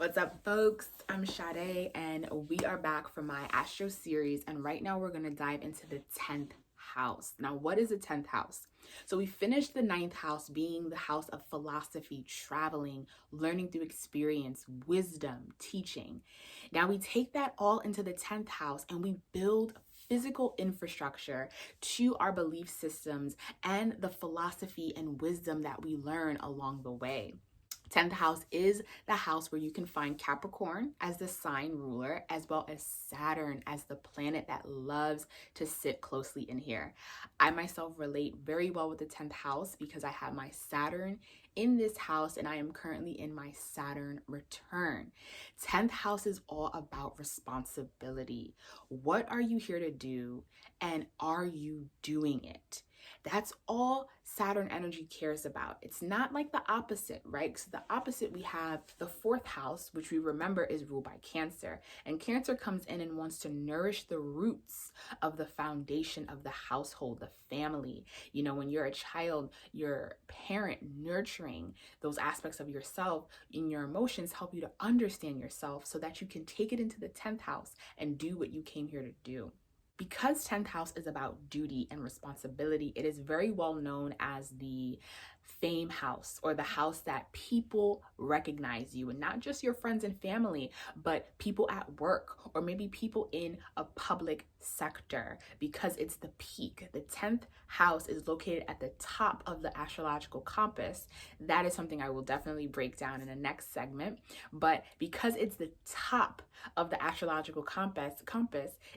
What's up, folks? I'm Sade, and we are back for my Astro series. And right now, we're going to dive into the 10th house. Now, what is the 10th house? So, we finished the 9th house being the house of philosophy, traveling, learning through experience, wisdom, teaching. Now, we take that all into the 10th house and we build physical infrastructure to our belief systems and the philosophy and wisdom that we learn along the way. 10th house is the house where you can find Capricorn as the sign ruler, as well as Saturn as the planet that loves to sit closely in here. I myself relate very well with the 10th house because I have my Saturn in this house and I am currently in my Saturn return. 10th house is all about responsibility. What are you here to do, and are you doing it? That's all Saturn energy cares about. It's not like the opposite, right? So the opposite, we have the 4th house, which we remember is ruled by Cancer. And Cancer comes in and wants to nourish the roots of the foundation of the household, the family. You know, when you're a child, your parent nurturing those aspects of yourself in your emotions help you to understand yourself so that you can take it into the 10th house and do what you came here to do. Because 10th house is about duty and responsibility, it is very well known as the fame house, or the house that people recognize you, and not just your friends and family, but people at work or maybe people in a public sector, because it's the peak. The 10th house is located at the top of the astrological compass. That is something I will definitely break down in the next segment. But because it's the top of the astrological compass,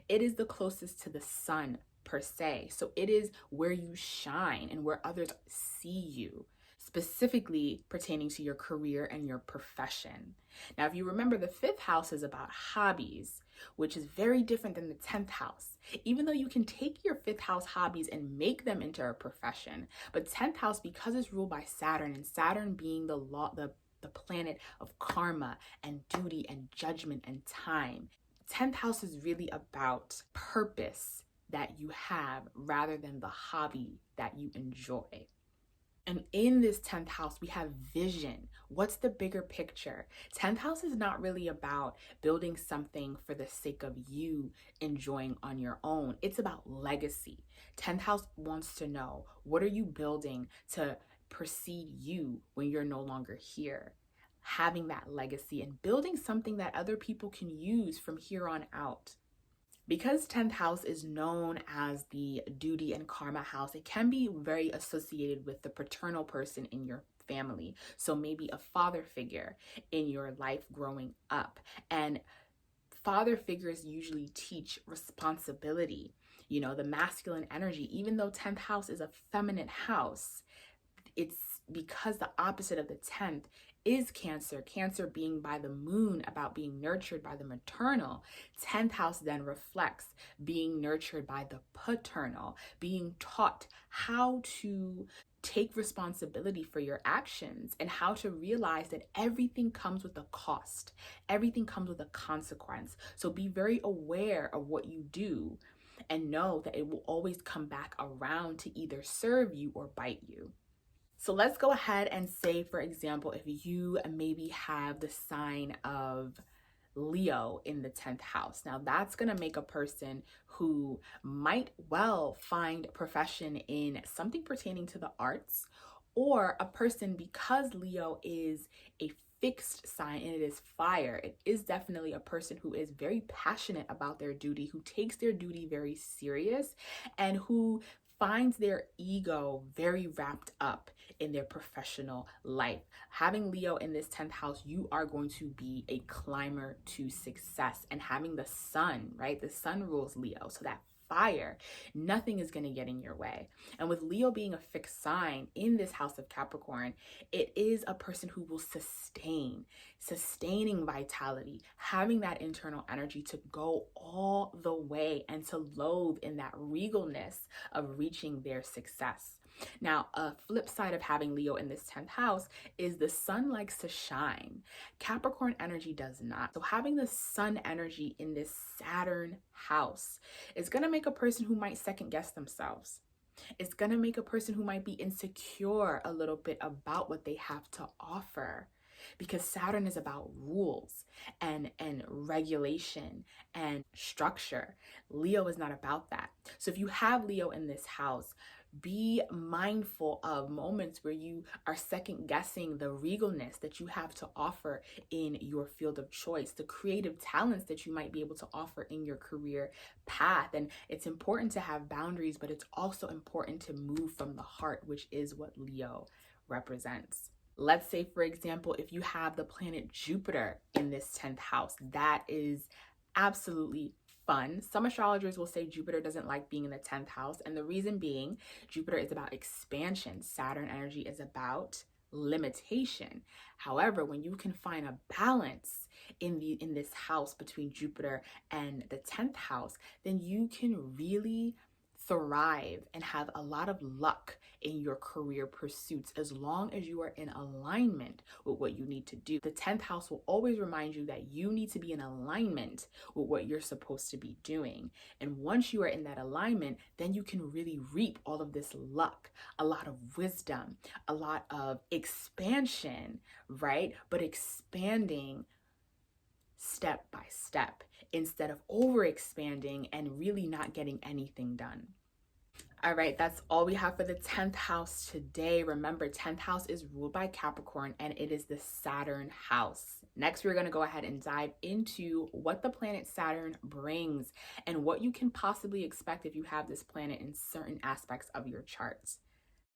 it is the closest to the sun per se. So it is where you shine and where others see you, specifically pertaining to your career and your profession. Now, if you remember, the 5th house is about hobbies, which is very different than the 10th house. Even though you can take your 5th house hobbies and make them into a profession, but 10th house, because it's ruled by Saturn, and Saturn being the planet of karma and duty and judgment and time, 10th house is really about purpose that you have rather than the hobby that you enjoy. And in this 10th house, we have vision. What's the bigger picture? 10th house is not really about building something for the sake of you enjoying on your own. It's about legacy. 10th house wants to know, what are you building to precede you when you're no longer here? Having that legacy and building something that other people can use from here on out. Because 10th house is known as the duty and karma house, it can be very associated with the paternal person in your family. So maybe a father figure in your life growing up. And father figures usually teach responsibility, you know, the masculine energy. Even though 10th house is a feminine house, it's because the opposite of the 10th is Cancer. Cancer being by the moon, about being nurtured by the maternal. 10th house then reflects being nurtured by the paternal, being taught how to take responsibility for your actions and how to realize that everything comes with a cost. Everything comes with a consequence. So be very aware of what you do and know that it will always come back around to either serve you or bite you. So let's go ahead and say, for example, if you maybe have the sign of Leo in the 10th house. Now that's going to make a person who might well find a profession in something pertaining to the arts, or a person, because Leo is a fixed sign and it is fire, it is definitely a person who is very passionate about their duty, who takes their duty very serious, and who finds their ego very wrapped up in their professional life. Having Leo in this 10th house, you are going to be a climber to success. And having the sun, right? The sun rules Leo. So that fire, nothing is going to get in your way. And with Leo being a fixed sign in this house of Capricorn, it is a person who will sustaining vitality, having that internal energy to go all the way and to loathe in that regalness of reaching their success. Now, a flip side of having Leo in this 10th house is the sun likes to shine. Capricorn energy does not. So having the sun energy in this Saturn house is going to make a person who might second guess themselves. It's going to make a person who might be insecure a little bit about what they have to offer. because Saturn is about rules and regulation and structure. Leo is not about that. So if you have Leo in this house, be mindful of moments where you are second guessing the regalness that you have to offer in your field of choice, the creative talents that you might be able to offer in your career path. And it's important to have boundaries, but it's also important to move from the heart, which is what Leo represents. Let's say, for example, if you have the planet Jupiter in this 10th house, that is absolutely fun. Some astrologers will say Jupiter doesn't like being in the 10th house. And the reason being, Jupiter is about expansion. Saturn energy is about limitation. However, when you can find a balance in this house between Jupiter and the 10th house, then you can really thrive and have a lot of luck in your career pursuits as long as you are in alignment with what you need to do. The 10th house will always remind you that you need to be in alignment with what you're supposed to be doing. And once you are in that alignment, then you can really reap all of this luck, a lot of wisdom, a lot of expansion, right? But expanding step by step instead of over expanding and really not getting anything done. All right, that's all we have for the 10th house today. Remember, 10th house is ruled by Capricorn and it is the Saturn house. Next, we're going to go ahead and dive into what the planet Saturn brings and what you can possibly expect if you have this planet in certain aspects of your charts.